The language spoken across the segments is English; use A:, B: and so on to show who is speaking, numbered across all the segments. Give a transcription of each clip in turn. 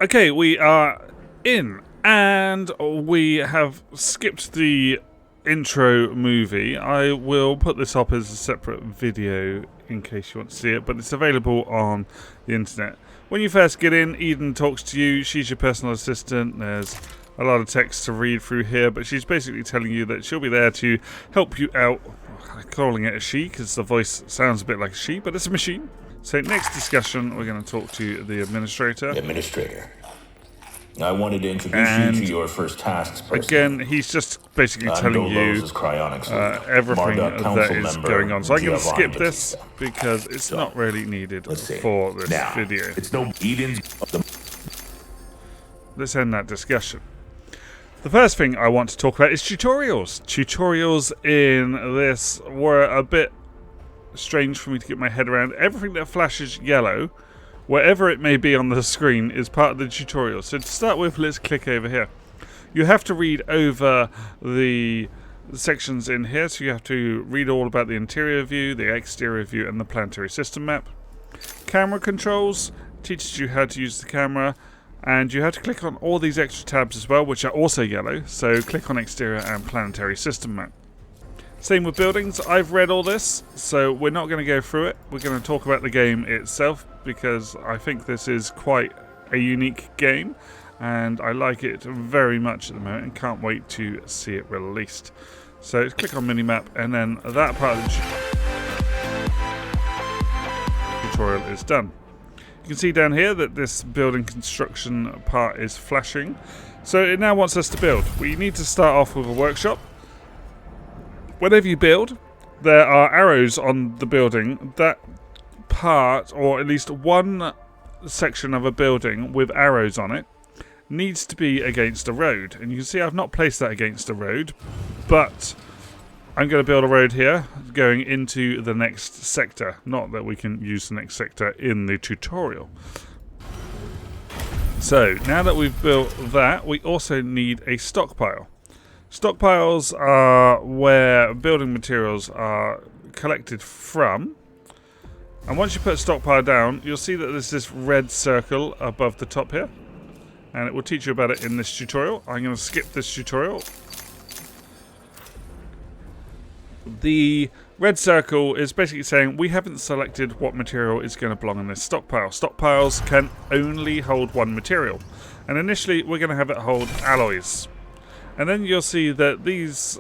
A: Okay, we are in, and we have skipped the intro movie. I will put this up as a separate video in case you want to see it, but it's available on the internet. When you first get in, Eden talks to you. She's your personal assistant. There's a lot of text to read through here, but she's basically telling you that she'll be there to help you out. I'm calling it a she because the voice sounds a bit like a she, but it's a machine. So next discussion, we're going to talk to the administrator.
B: Administrator. I wanted to introduce you to your first tasks person.
A: Again, he's just basically telling you everything that is going on. So I'm going to skip this because it's not really needed for this video.
B: It's no Eden's.
A: Let's end that discussion. The first thing I want to talk about is tutorials. Tutorials in this were a bit strange for me to get my head around. Everything that flashes yellow, wherever it may be on the screen, is part of the tutorial. So to start with, let's click over here. You have to read over the sections in here. So you have to read all about the interior view, the exterior view, and the planetary system map. Camera controls teaches you how to use the camera. And you have to click on all these extra tabs as well, which are also yellow. So click on exterior and planetary system map. Same with buildings. I've read all this, so we're not going to go through it. We're going to talk about the game itself, because I think this is quite a unique game, and I like it very much at the moment and can't wait to see it released. So click on minimap, and then that part of the tutorial is done. You can see down here that this building construction part is flashing. So it now wants us to build. We need to start off with a workshop. Whenever you build, there are arrows on the building. That part, or at least one section of a building with arrows on it, needs to be against a road. And you can see I've not placed that against a road, but I'm going to build a road here going into the next sector. Not that we can use the next sector in the tutorial. So now that we've built that, we also need a stockpile. Stockpiles are where building materials are collected from. And once you put a stockpile down, you'll see that there's this red circle above the top here. And it will teach you about it in this tutorial. I'm going to skip this tutorial. The red circle is basically saying we haven't selected what material is going to belong in this stockpile. Stockpiles can only hold one material. And initially we're going to have it hold alloys. And then you'll see that these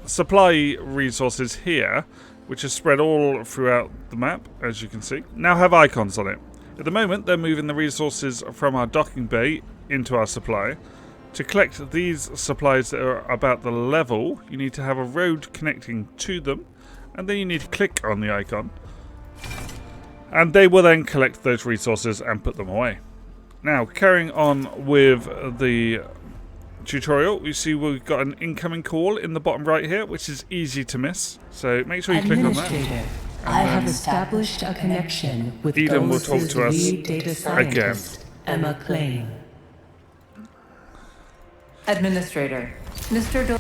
A: supply resources here, which are spread all throughout the map, as you can see, now have icons on it. At the moment, they're moving the resources from our docking bay into our supply. To collect these supplies that are about the level, you need to have a road connecting to them, and then you need to click on the icon. And they will then collect those resources and put them away. Now, carrying on with the tutorial, you see we've got an incoming call in the bottom right here, which is easy to miss. So make sure you click on that.
C: I have established a connection with
A: Eden will talk to us
C: lead data scientist, Emma Klein.
D: Administrator,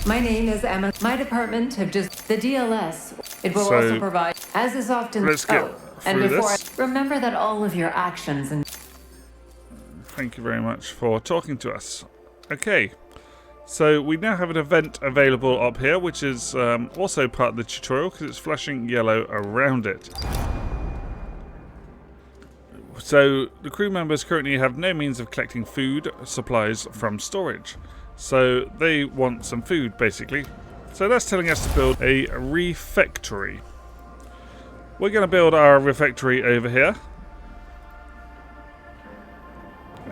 D: my name is Emma. My department have just the DLS. It will also provide, as is often.
A: Let's get
D: and
A: through
D: before
A: this.
D: remember that all of your actions and.
A: Thank you very much for talking to us. Okay. So we now have an event available up here, which is also part of the tutorial because it's flashing yellow around it. So the crew members currently have no means of collecting food supplies from storage. So they want some food, basically. So that's telling us to build a refectory. We're going to build our refectory over here.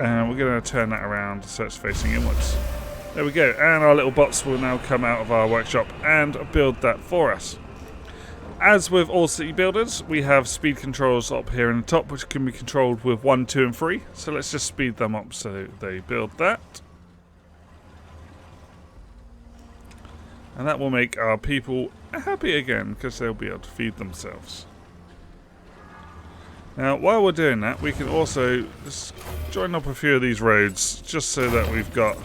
A: And we're going to turn that around so it's facing inwards. There we go, and our little bots will now come out of our workshop and build that for us. As with all city builders, we have speed controls up here in the top, which can be controlled with 1, 2, and 3. So let's just speed them up so they build that. And that will make our people happy again, because they'll be able to feed themselves. Now, while we're doing that, we can also just join up a few of these roads, just so that we've got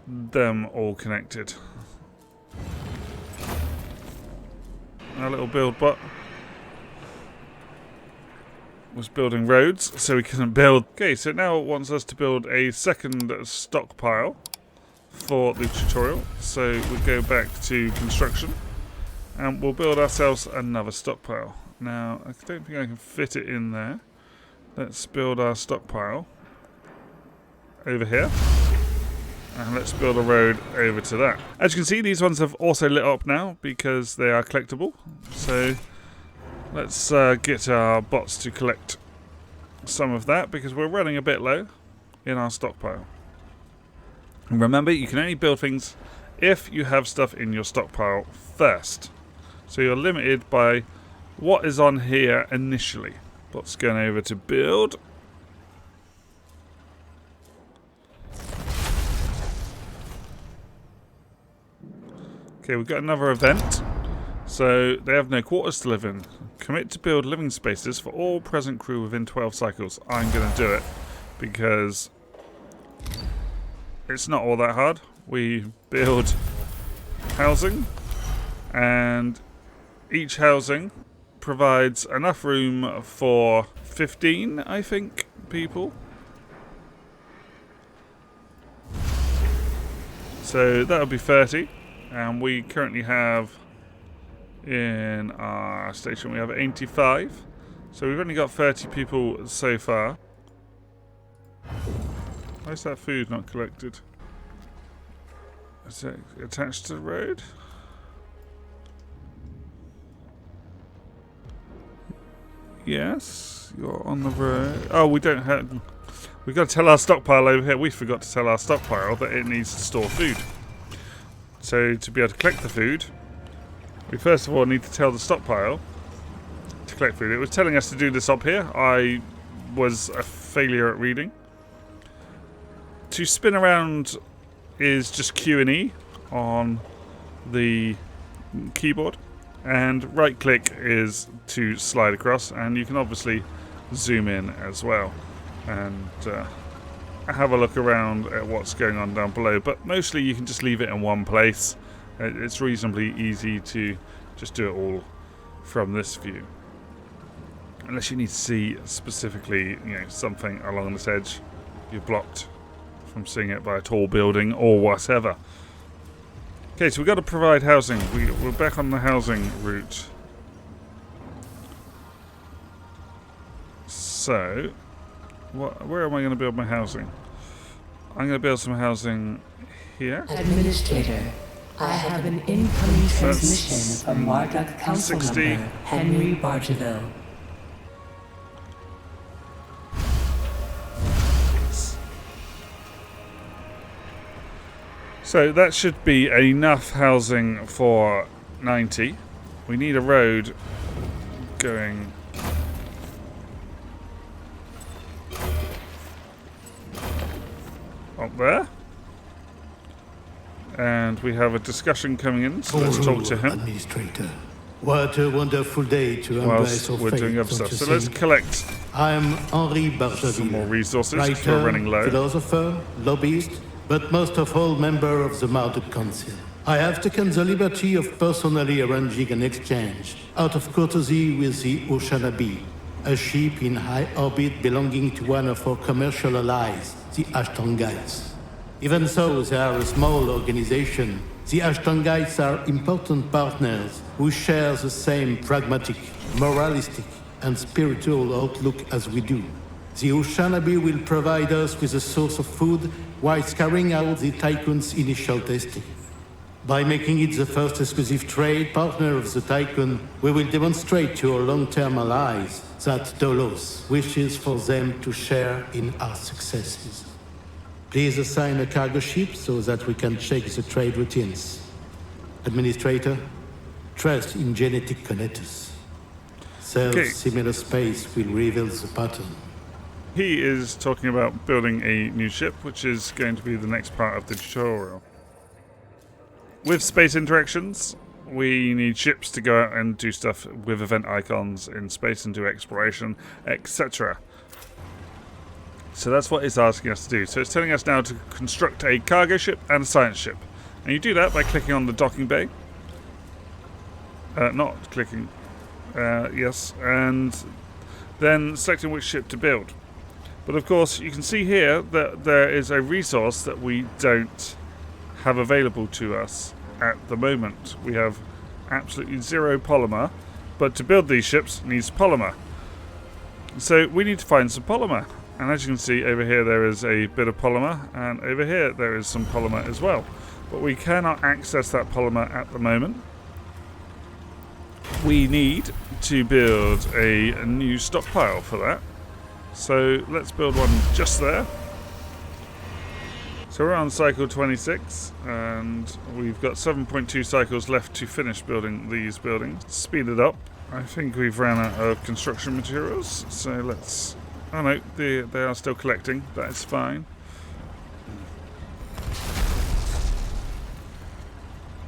A: them all connected. Our little build bot was building roads, so we couldn't build. Okay, so now it wants us to build a second stockpile for the tutorial. So we go back to construction, and we'll build ourselves another stockpile. Now, I don't think I can fit it in there. Let's build our stockpile over here. And let's build a road over to that. As you can see, these ones have also lit up now because they are collectible. So let's get our bots to collect some of that because we're running a bit low in our stockpile. And remember, you can only build things if you have stuff in your stockpile first. So you're limited by what is on here initially. Bots going over to build. Okay, we've got another event. So they have no quarters to live in. Commit to build living spaces for all present crew within 12 cycles. I'm going to do it because it's not all that hard. We build housing, and each housing provides enough room for 15, I think, people. So that would be 30. And we currently have, in our station, we have 85. So we've only got 30 people so far. Why is that food not collected? Is it attached to the road? Yes, you're on the road. Oh, we don't have... We've got to tell our stockpile over here. We forgot to tell our stockpile that it needs to store food. So to be able to collect the food, we first of all need to tell the stockpile to collect food. It was telling us to do this up here. I was a failure at reading. To spin around is just Q and E on the keyboard, and right click is to slide across, and you can obviously zoom in as well and have a look around at what's going on down below, but mostly you can just leave it in one place. It's reasonably easy to just do it all from this view, unless you need to see specifically, something along this edge. You're blocked from seeing it by a tall building or whatever. Okay, so we've got to provide housing. We're back on the housing route. So where am I going to build my housing? I'm going to build some housing here.
C: Administrator, I have an incoming transmission from Marduk Council
A: 60.
C: Member Henry Bargeville.
A: So that should be enough housing for 90. We need a road going up there. And we have a discussion coming in, so let's talk to him.
E: Administrator. What a wonderful day to embrace
A: Whilst
E: our
A: we're
E: faith,
A: doing other
E: don't
A: stuff.
E: you
A: So let's
E: think?
A: collect
E: I am Henri Bargeville,
A: some more resources because we're
E: writer,
A: running low.
E: philosopher, lobbyist, but most of all member of the Marduk Council. I have taken the liberty of personally arranging an exchange out of courtesy with the Oceanabe, a ship in high orbit belonging to one of our commercial allies, the Ashtongites. Even though they are a small organization, the Ashtongites are important partners who share the same pragmatic, moralistic, and spiritual outlook as we do. The Oceanabe will provide us with a source of food while carrying out the Tycoon's initial testing. By making it the first exclusive trade partner of the Tycoon, we will demonstrate to our long-term allies that Dolos wishes for them to share in our successes. Please assign a cargo ship so that we can check the trade routines. Administrator, trust in genetic connectors. Self-similar space will reveal the pattern.
A: He is talking about building a new ship, which is going to be the next part of the tutorial. With space interactions, we need ships to go out and do stuff with event icons in space and do exploration, etc. So that's what it's asking us to do. So it's telling us now to construct a cargo ship and a science ship. And you do that by clicking on the docking bay. Not clicking. Yes. And then selecting which ship to build. But of course, you can see here that there is a resource that we don't have available to us at the moment. We have absolutely zero polymer, but to build these ships needs polymer. So we need to find some polymer. And as you can see over here there is a bit of polymer, and over here there is some polymer as well. But we cannot access that polymer at the moment. We need to build a new stockpile for that. So let's build one just there. So we're on cycle 26 and we've got 7.2 cycles left to finish building these buildings. Speed it up. I think we've ran out of construction materials, so let's... Oh no, they are still collecting. That is fine.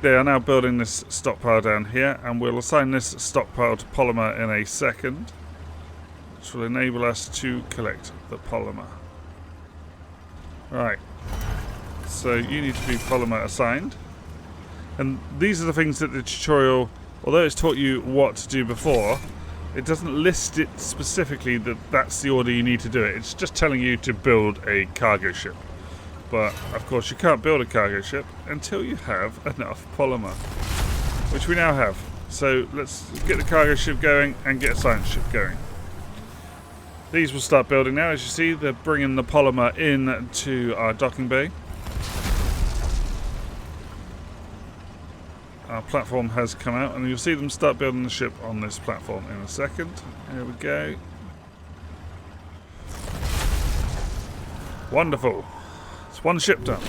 A: They are now building this stockpile down here, and we'll assign this stockpile to polymer in a second, which will enable us to collect the polymer. Right, so you need to be polymer assigned, and these are the things that the tutorial, although it's taught you what to do before, it doesn't list it specifically that that's the order you need to do it. It's just telling you to build a cargo ship. But of course you can't build a cargo ship until you have enough polymer, which we now have. So let's get the cargo ship going and get a science ship going. These will start building now. As you see, they're bringing the polymer in to our docking bay. Our platform has come out, and you'll see them start building the ship on this platform in a second. Here we go. Wonderful. It's one ship done.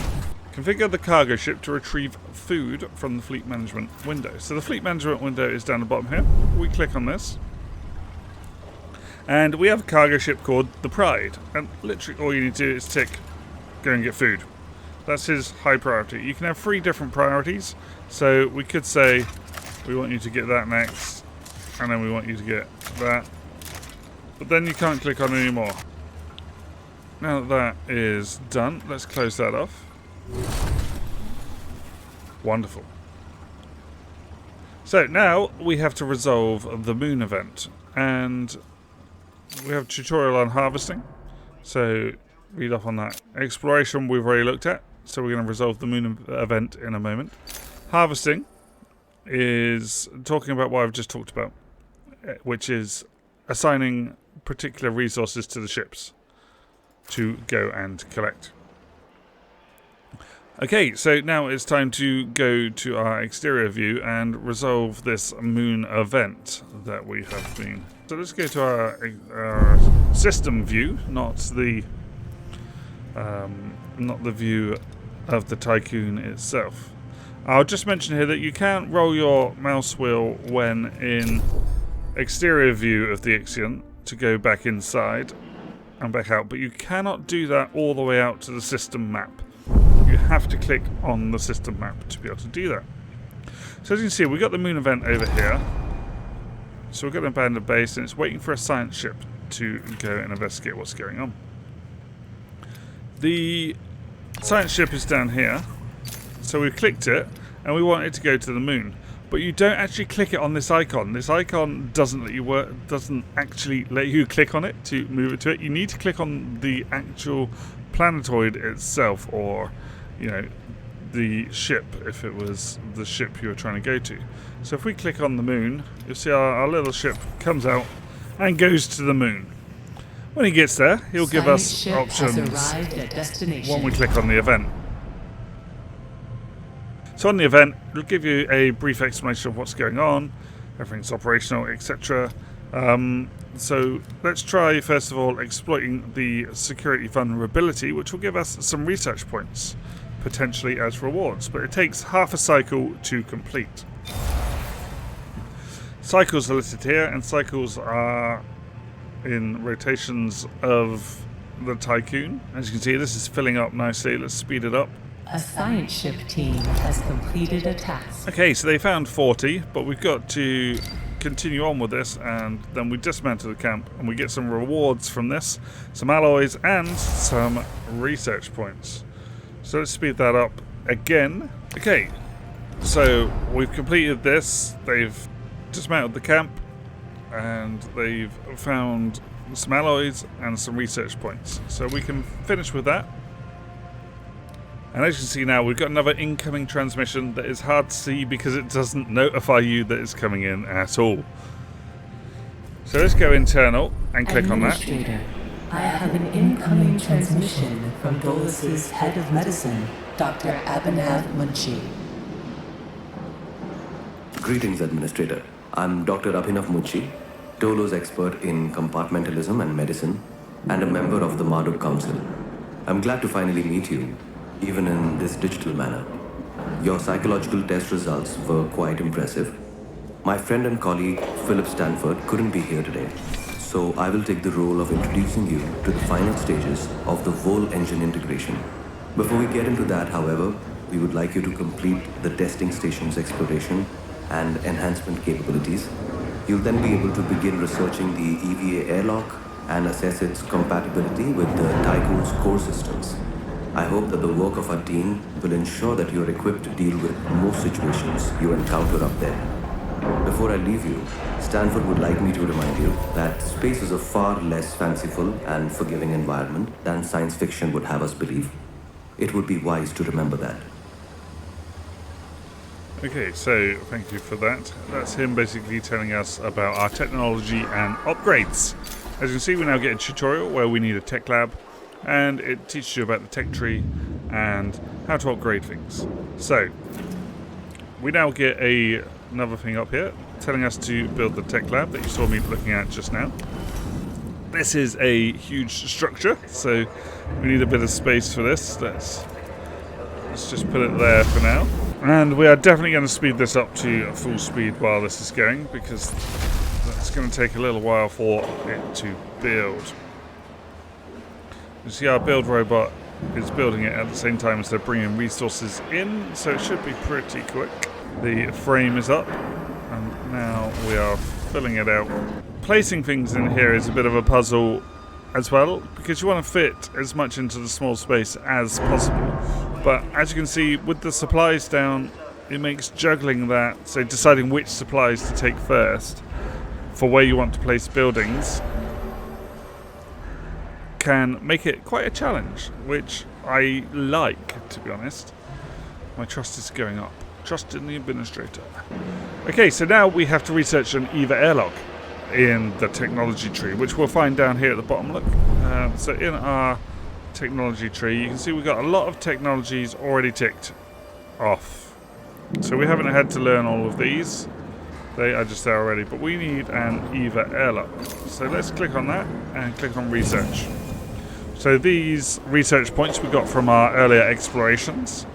A: Configure the cargo ship to retrieve food from the fleet management window. So the fleet management window is down the bottom here. We click on this. And we have a cargo ship called the Pride. And literally all you need to do is tick, go and get food. That's his high priority. You can have 3 different priorities. So we could say, we want you to get that next. And then we want you to get that. But then you can't click on any more. Now that that is done, let's close that off. Wonderful. So now we have to resolve the moon event. And we have a tutorial on harvesting. So read up on that. Exploration we've already looked at. So we're going to resolve the moon event in a moment. Harvesting is talking about what I've just talked about, which is assigning particular resources to the ships to go and collect. Okay, so now it's time to go to our exterior view and resolve this moon event that we have been. So let's go to our system view, not the view of the Tycoon itself. I'll just mention here that you can roll your mouse wheel when in exterior view of the Ixion to go back inside and back out, but you cannot do that all the way out to the system map. You have to click on the system map to be able to do that. So as you can see, we've got the moon event over here. So we've got an abandoned base, and it's waiting for a science ship to go and investigate what's going on. The science ship is down here. So we've clicked it, and we want it to go to the moon. But you don't actually click it on this icon. This icon doesn't let you doesn't actually let you click on it to move it to it. You need to click on the actual planetoid itself, or the ship if it was the ship you were trying to go to. So if we click on the moon, you'll see our little ship comes out and goes to the moon. When he gets there, he'll give us options when we click on the event. So on the event, it'll give you a brief explanation of what's going on, everything's operational, etc. So let's try, first of all, exploiting the security vulnerability, which will give us some research points, potentially as rewards. But it takes half a cycle to complete. Cycles are listed here, and cycles are in rotations of the Tycoon. As you can see, this is filling up nicely. Let's speed it up.
C: A science ship team has completed a task.
A: Okay, so they found 40, but we've got to continue on with this, and then we dismantle the camp, and we get some rewards from this, some alloys, and some research points. So let's speed that up again. Okay, so we've completed this. They've dismantled the camp, and they've found some alloys, and some research points. So we can finish with that. And as you can see now, we've got another incoming transmission that is hard to see because it doesn't notify you that it's coming in at all. So let's go internal and click on that.
C: Administrator, I have an incoming transmission from Dolus's head of medicine, Dr. Abhinav Munshi.
F: Greetings, Administrator. I'm Dr. Abhinav Munshi, Dolo's expert in compartmentalism and medicine, and a member of the Marduk Council. I'm glad to finally meet you, even in this digital manner. Your psychological test results were quite impressive. My friend and colleague, Philip Stanford, couldn't be here today, so I will take the role of introducing you to the final stages of the Vol engine integration. Before we get into that, however, we would like you to complete the testing station's exploration and enhancement capabilities. You'll then be able to begin researching the EVA airlock and assess its compatibility with the Tycoon's core systems. I hope that the work of our team will ensure that you're equipped to deal with most situations you encounter up there. Before I leave you, Stanford would like me to remind you that space is a far less fanciful and forgiving environment than science fiction would have us believe. It would be wise to remember that.
A: Okay, so thank you for that. That's him basically telling us about our technology and upgrades. As you can see, we now get a tutorial where we need a tech lab, and it teaches you about the tech tree and how to upgrade things. So we now get another thing up here telling us to build the tech lab that you saw me looking at just now. This is a huge structure, so we need a bit of space for this. Let's just put it there for now. And we are definitely going to speed this up to full speed while this is going, because that's going to take a little while for it to build. You see our build robot is building it at the same time as they're bringing resources in, so it should be pretty quick. The frame is up, and now we are filling it out. Placing things in here is a bit of a puzzle as well, because you want to fit as much into the small space as possible. But as you can see, with the supplies down, it makes juggling that, so deciding which supplies to take first for where you want to place buildings, can make it quite a challenge, which I like, to be honest. My trust is going up. Trust in the administrator. Okay, so now we have to research an EVA airlock in the technology tree, which we'll find down here at the bottom. Look. So in our technology tree, you can see we've got a lot of technologies already ticked off. So we haven't had to learn all of these. They are just there already, but we need an EVA airlock. So let's click on that and click on research. So these research points we got from our earlier explorations.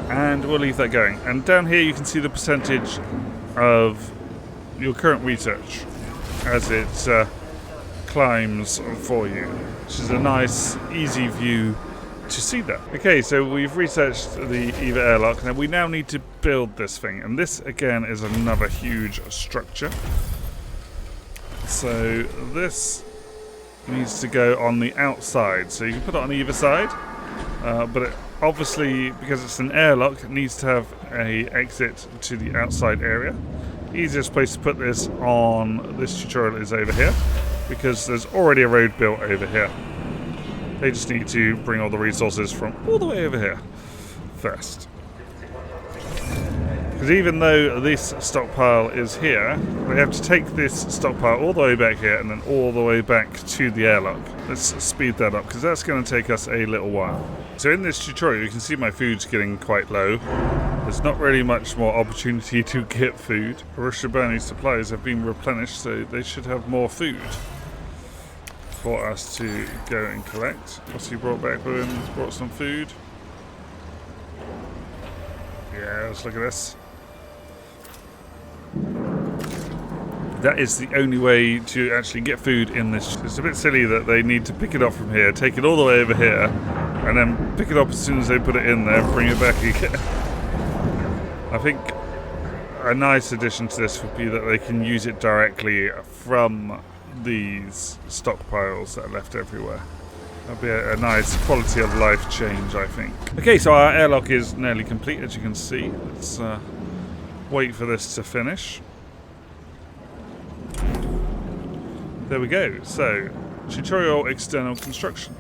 A: And we'll leave that going. And down here you can see the percentage of your current research as it climbs for you, which is a nice, easy view to see that. Okay, so we've researched the EVA airlock. Now we now need to build this thing, and this again is another huge structure. So this needs to go on the outside. So you can put it on either side, but it obviously, because it's an airlock, it needs to have a exit to the outside area. Easiest place to put this on this tutorial is over here, because there's already a road built over here. They just need to bring all the resources from all the way over here first. Because even though this stockpile is here, we have to take this stockpile all the way back here and then all the way back to the airlock. Let's speed that up, because that's going to take us a little while. So in this tutorial, you can see my food's getting quite low. There's not really much more opportunity to get food. Arushabani's supplies have been replenished, so they should have more food for us to go and collect. What's he brought back with him? He's brought some food. Yeah, let's look at this. That is the only way to actually get food in this. It's a bit silly that they need to pick it up from here, take it all the way over here, and then pick it up as soon as they put it in there and bring it back again. I think a nice addition to this would be that they can use it directly from these stockpiles that are left everywhere. That'd be a nice quality of life change, I think. Okay, so our airlock is nearly complete, as you can see. Let's wait for this to finish. There we go. So, tutorial external construction.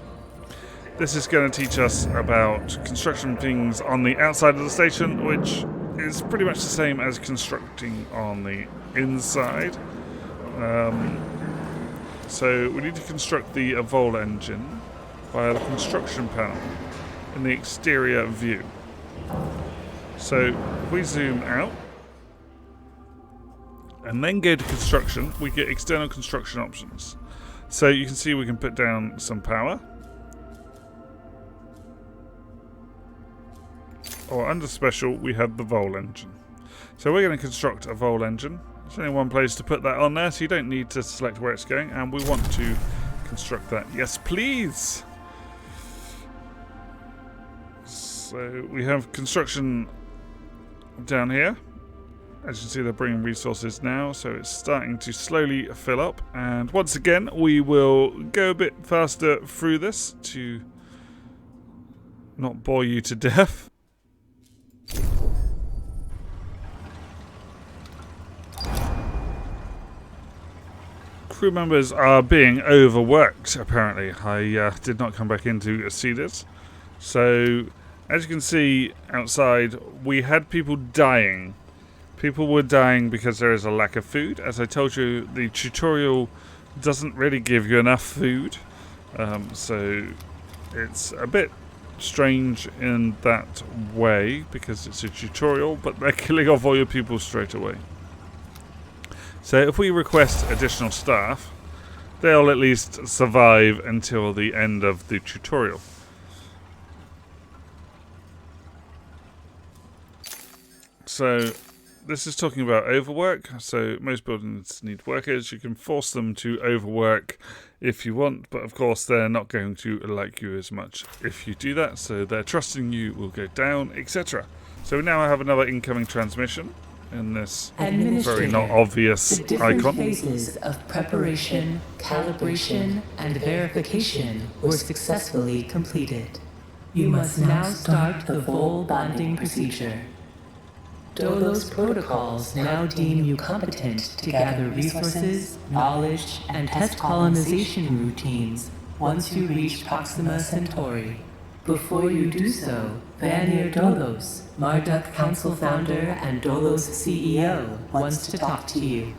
A: This is going to teach us about construction things on the outside of the station, which is pretty much the same as constructing on the inside. So we need to construct the Evol engine via the construction panel in the exterior view. So if we zoom out and then go to construction, we get external construction options. So you can see we can put down some power. Or under special, we have the Vol engine. So we're going to construct a Vol engine. There's only one place to put that on there, so you don't need to select where it's going. And we want to construct that. Yes, please! So we have construction down here. As you can see, they're bringing resources now, so it's starting to slowly fill up. And once again, we will go a bit faster through this to not bore you to death. Crew members are being overworked, apparently. I did not come back in to see this. So, as you can see outside, we had people dying. People were dying because there is a lack of food. As I told you, the tutorial doesn't really give you enough food. So, it's a bit strange in that way because it's a tutorial, but they're killing off all your people straight away. So if we request additional staff, they'll at least survive until the end of the tutorial. So this is talking about overwork. So most buildings need workers. You can force them to overwork if you want, but of course they're not going to like you as much if you do that. So their trust in you will go down, etc. So now I have another incoming transmission in this very not obvious
C: the different
A: icon.
C: phases of preparation, calibration, and verification were successfully completed. You must now start the Vol bonding procedure. Dolos protocols now deem you competent to gather resources, knowledge, and test colonization routines once you reach Proxima Centauri. Before you do so, Vanir Dolos, Marduk Council founder and Dolos CEO, wants to talk to you.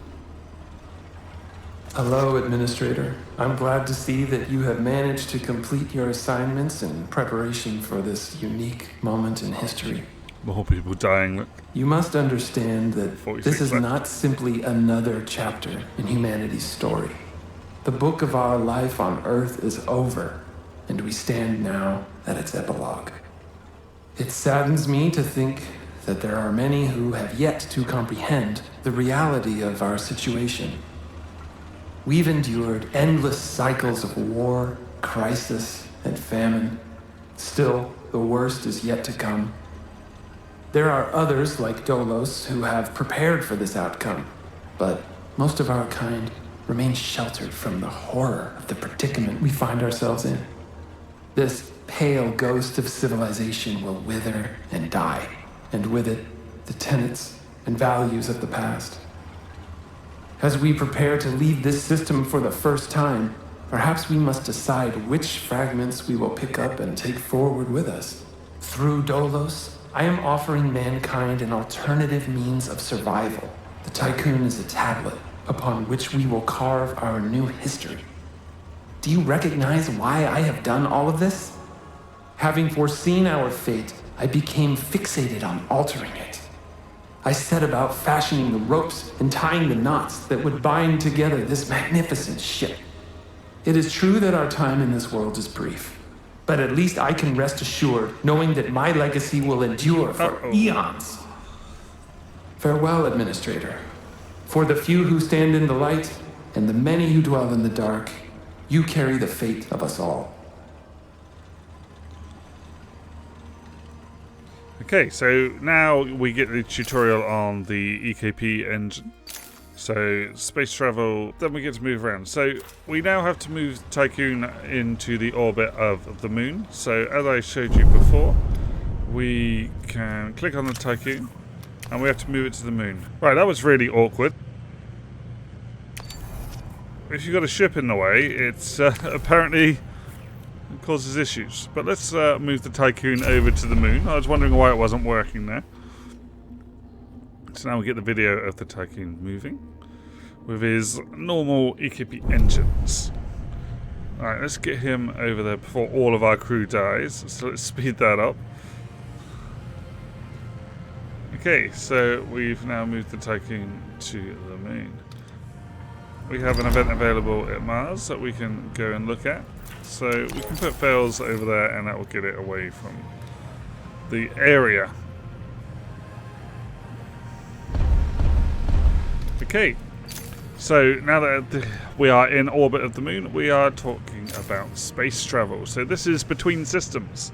G: Hello, Administrator. I'm glad to see that you have managed to complete your assignments in preparation for this unique moment in history.
A: More people dying. Look.
G: You must understand that
A: 46
G: this is
A: left.
G: not simply another chapter in humanity's story. The book of our life on Earth is over, and we stand now at its epilogue. It saddens me to think that there are many who have yet to comprehend the reality of our situation. We've endured endless cycles of war, crisis, and famine. Still, the worst is yet to come. There are others like Dolos who have prepared for this outcome, but most of our kind remain sheltered from the horror of the predicament we find ourselves in. This pale ghost of civilization will wither and die, and with it, the tenets and values of the past. As we prepare to leave this system for the first time, perhaps we must decide which fragments we will pick up and take forward with us. Through Dolos, I am offering mankind an alternative means of survival. The Tycoon is a tablet upon which we will carve our new history. Do you recognize why I have done all of this? Having foreseen our fate, I became fixated on altering it. I set about fashioning the ropes and tying the knots that would bind together this magnificent ship. It is true that our time in this world is brief, but at least I can rest assured knowing that my legacy will endure for eons. Farewell, Administrator. For the few who stand in the light and the many who dwell in the dark, you carry the fate of us all.
A: Okay, so now we get the tutorial on the EKP engine. So, space travel, then we get to move around. So, we now have to move Tycoon into the orbit of the moon. So, as I showed you before, we can click on the Tycoon, and we have to move it to the moon. Right, that was really awkward. if you've got a ship in the way, it's apparently causes issues. But let's move the Tycoon over to the moon. I was wondering why it wasn't working there. So now we get the video of the Tycoon moving with his normal equippy engines. Alright, let's get him over there before all of our crew dies. So let's speed that up. Okay, so we've now moved the Tycoon to the moon. We have an event available at Mars that we can go and look at. So we can put fails over there and that will get it away from the area. Okay, so now that we are in orbit of the moon, we are talking about space travel. So this is between systems.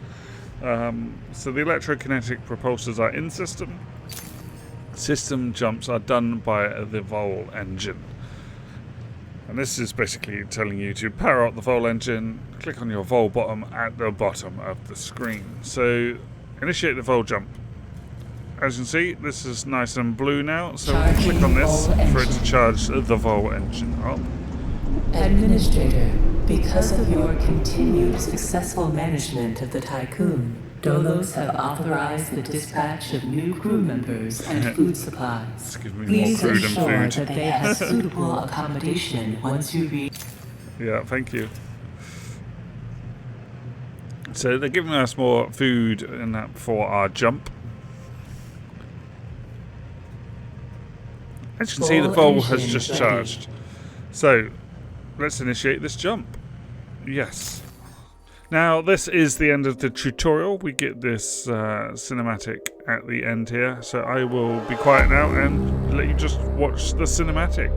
A: So the electrokinetic propulsors are in system. System jumps are done by the Vol engine. And this is basically telling you to power up the Vol engine, click on your Vol bottom at the bottom of the screen. So initiate the Vol jump. As you can see, this is nice and blue now, so we can click on this for it to charge the Vol engine up.
C: Administrator, because of your continued successful management of the Tycoon, Dolos have authorized the dispatch of new crew members and food supplies. Please ensure that they have suitable accommodation once you reach...
A: Yeah, thank you. So they're giving us more food and that for our jump. As you can see, the Vol has just charged. So let's initiate this jump. Yes. Now, this is the end of the tutorial. We get this cinematic at the end here. So I will be quiet now and let you just watch the cinematic.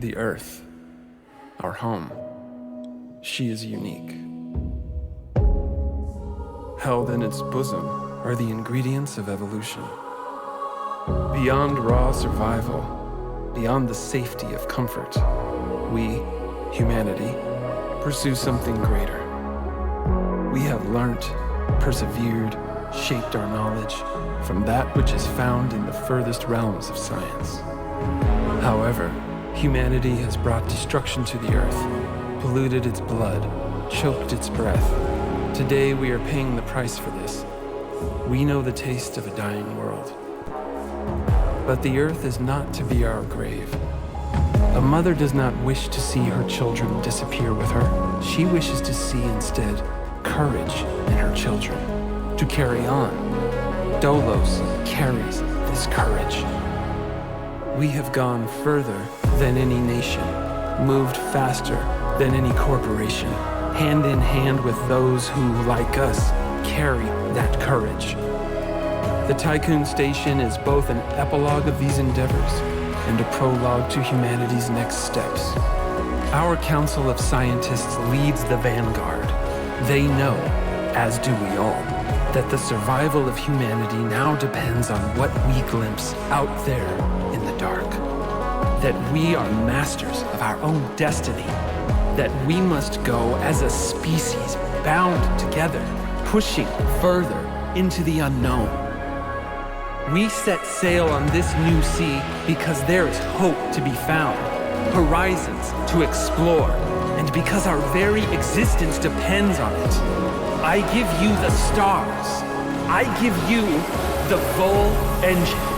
G: The Earth, our home, she is unique. Held in its bosom are the ingredients of evolution. Beyond raw survival, beyond the safety of comfort, we, humanity, pursue something greater. We have learnt, persevered, shaped our knowledge from that which is found in the furthest realms of science. However, humanity has brought destruction to the earth, polluted its blood, choked its breath. Today we are paying the price for this. We know the taste of a dying world. But the earth is not to be our grave. A mother does not wish to see her children disappear with her. She wishes to see instead courage in her children, to carry on. Dolos carries this courage. We have gone further than any nation, moved faster than any corporation, hand in hand with those who, like us, carry that courage. The Tycoon Station is both an epilogue of these endeavors and a prologue to humanity's next steps. Our Council of Scientists leads the vanguard. They know, as do we all, that the survival of humanity now depends on what we glimpse out there in the dark. That we are masters of our own destiny. That we must go as a species bound together, pushing further into the unknown. We set sail on this new sea because there is hope to be found, horizons to explore, and because our very existence depends on it. I give you the stars. I give you the Vol engine.